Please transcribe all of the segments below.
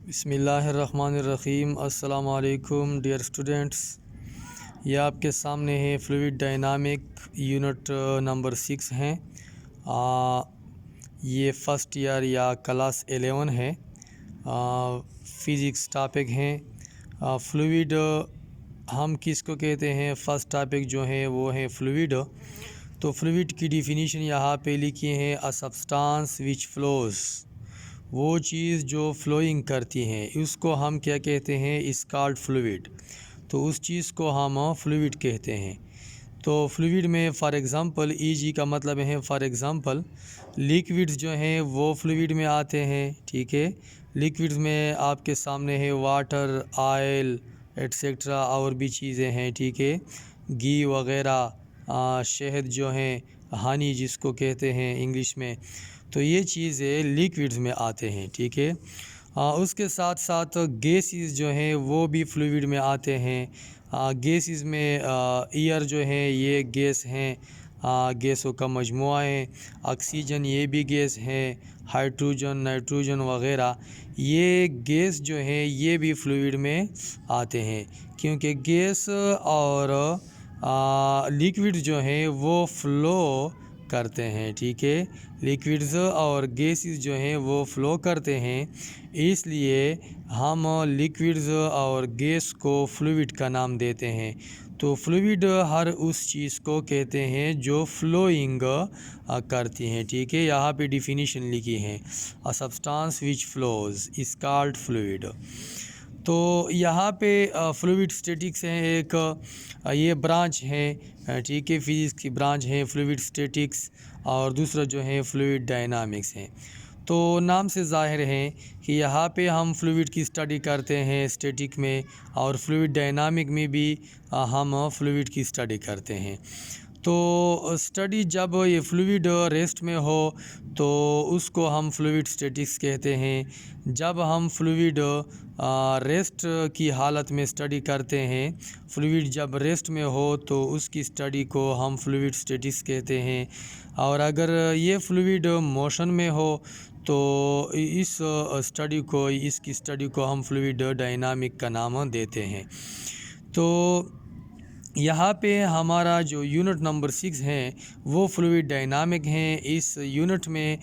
بسم اللہ الرحمن الرحیم۔ السلام علیکم ڈیئر اسٹوڈنٹس، یہ آپ کے سامنے ہے فلوئڈ ڈائنامک یونٹ نمبر 6 ہیں۔ یہ فرسٹ ایئر یا کلاس 11 ہے۔ فزکس ٹاپک ہیں۔ فلوئڈ ہم کس کو کہتے ہیں؟ فرسٹ ٹاپک جو ہے وہ ہے فلوئڈ۔ تو فلوئڈ کی ڈیفینیشن یہاں پہ لکھی ہے: اے سبسٹانس وچ فلوز، وہ چیز جو فلوئنگ کرتی ہیں اس کو ہم کیا کہتے ہیں؟ اس کالڈ فلوئڈ۔ تو اس چیز کو ہم فلوئڈ کہتے ہیں۔ تو فلوئڈ میں فار ایگزامپل ای کا مطلب ہے فار ایگزامپل لیکوڈز جو ہیں وہ فلوئڈ میں آتے ہیں، ٹھیک ہے۔ لیکوڈز میں آپ کے سامنے ہے واٹر، آئل ایٹسیکٹرا اور بھی چیزیں ہیں، ٹھیک ہے۔ گھی وغیرہ، شہد جو ہیں، ہانی جس کو کہتے ہیں انگلش میں، تو یہ چیزیں لیکوڈز میں آتے ہیں، ٹھیک ہے۔ اس کے ساتھ ساتھ گیسز جو ہیں وہ بھی فلوئڈ میں آتے ہیں۔ گیسز میں ایئر جو ہیں یہ گیس ہیں، گیسوں کا مجموعہ ہے۔ آکسیجن یہ بھی گیس ہیں، ہائیڈروجن، نائٹروجن وغیرہ یہ گیس جو ہیں یہ بھی فلوئڈ میں آتے ہیں، کیونکہ گیس اور لیکوڈ جو ہیں وہ فلو کرتے ہیں، ٹھیک ہے۔ لیکوڈز اور گیسز جو ہیں وہ فلو کرتے ہیں، اس لیے ہم لیکوڈز اور گیس کو فلوئڈ کا نام دیتے ہیں۔ تو فلوئڈ ہر اس چیز کو کہتے ہیں جو فلوئنگ کرتی ہیں، ٹھیک ہے۔ یہاں پہ ڈیفینیشن لکھی ہے: a substance which flows is called fluid. تو یہاں پہ فلوئڈ اسٹیٹکس ہیں، ایک یہ برانچ ہے، ٹھیک ہے، فزکس کی برانچ ہے فلوئڈ اسٹیٹکس، اور دوسرا جو ہے فلوئڈ ڈائنامکس ہے۔ تو نام سے ظاہر ہے کہ یہاں پہ ہم فلوئڈ کی اسٹڈی کرتے ہیں اسٹیٹک میں، اور فلوئڈ ڈائنامک میں بھی ہم فلوئڈ کی اسٹڈی کرتے ہیں۔ تو اسٹڈی جب یہ فلوئڈ ریسٹ میں ہو تو اس کو ہم فلوئڈ اسٹیٹکس کہتے ہیں۔ جب ہم فلوئڈ ریسٹ کی حالت میں اسٹڈی کرتے ہیں، فلوئڈ جب ریسٹ میں ہو تو اس کی اسٹڈی کو ہم فلوئڈ اسٹیٹکس کہتے ہیں، اور اگر یہ فلوئڈ موشن میں ہو تو اس کی اسٹڈی کو ہم فلوئڈ ڈائنامک کا نام دیتے ہیں۔ تو یہاں پہ ہمارا جو یونٹ نمبر 6 ہے وہ فلوئڈ ڈائنامک ہیں۔ اس یونٹ میں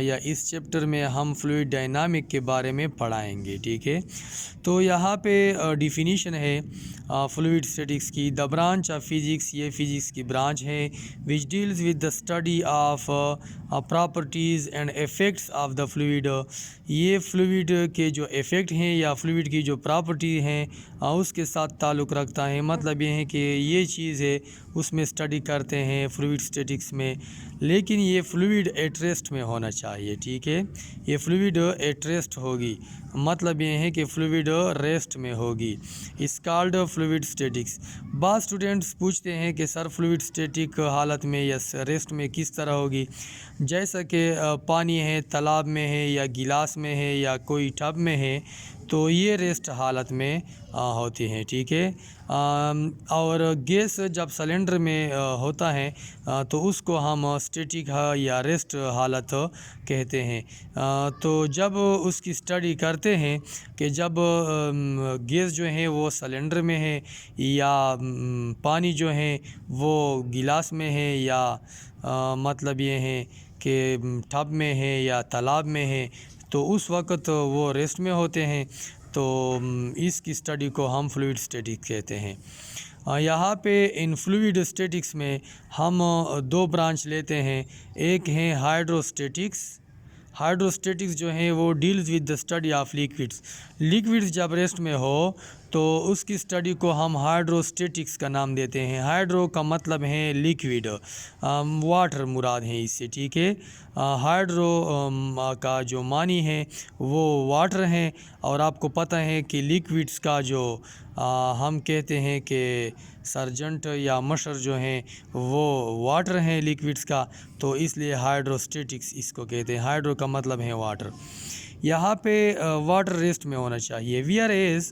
یا اس چیپٹر میں ہم فلوئڈ ڈائنامک کے بارے میں پڑھائیں گے، ٹھیک ہے۔ تو یہاں پہ ڈیفینیشن ہے فلوئڈ اسٹیٹکس کی: دا برانچ آف فزکس، یہ فزکس کی برانچ ہے، which deals with the study of properties and effects of the fluid. یہ فلوئڈ کے جو ایفیکٹ ہیں یا فلوئڈ کی جو پراپرٹی ہیں اس کے ساتھ تعلق رکھتا ہے۔ مطلب یہ ہے کہ یہ چیز ہے اس میں اسٹڈی کرتے ہیں فلوئڈ اسٹیٹکس میں، لیکن یہ فلوئڈ ایٹ ریسٹ میں ہونا چاہیے، ٹھیک ہے۔ یہ فلوئڈ ایٹ ریسٹ ہوگی، مطلب یہ ہے کہ فلوئڈ ریسٹ میں ہوگی، اس کالڈ فلوئڈ اسٹیٹکس۔ بعض اسٹوڈنٹس پوچھتے ہیں کہ سر فلوئڈ اسٹیٹک حالت میں یا ریسٹ میں کس طرح ہوگی؟ جیسا کہ پانی ہے، تالاب میں ہے یا گلاس میں ہے یا کوئی ٹب میں ہے تو یہ ریسٹ حالت میں ہوتی ہیں، ٹھیک ہے۔ اور گیس جب سلنڈر میں ہوتا ہے تو اس کو ہم اسٹیٹک یا ریسٹ حالت کہتے ہیں۔ تو جب اس کی اسٹڈی کرتے ہیں کہ جب گیس جو ہے وہ سلنڈر میں ہے یا پانی جو ہے وہ گلاس میں ہے، یا مطلب یہ ہے کہ ٹب میں ہے یا تالاب میں ہے، تو اس وقت وہ ریسٹ میں ہوتے ہیں، تو اس کی اسٹڈی کو ہم فلوئڈ اسٹیٹکس کہتے ہیں۔ یہاں پہ ان فلوئڈ اسٹیٹکس میں ہم دو برانچ لیتے ہیں، ایک ہے ہائیڈروسٹیٹکس۔ ہائیڈروسٹیٹکس جو ہیں وہ deals with the study of liquids. Liquids جب ریسٹ میں ہو تو اس کی اسٹڈی کو ہم ہائیڈروسٹیٹکس کا نام دیتے ہیں۔ ہائیڈرو کا مطلب ہے لیکوڈ، واٹر مراد ہے اس سے، ٹھیک ہے۔ ہائیڈرو کا جو معنی ہے وہ واٹر ہے، اور آپ کو پتہ ہے کہ لیکوڈس کا جو ہم کہتے ہیں کہ سرجنٹ یا مشر جو ہیں وہ واٹر ہیں لیکوڈس کا، تو اس لیے ہائیڈروسٹیٹکس اس کو کہتے ہیں۔ ہائیڈرو کا مطلب ہے واٹر۔ یہاں پہ واٹر ریسٹ میں ہونا چاہیے، ویئر ایز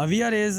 whereas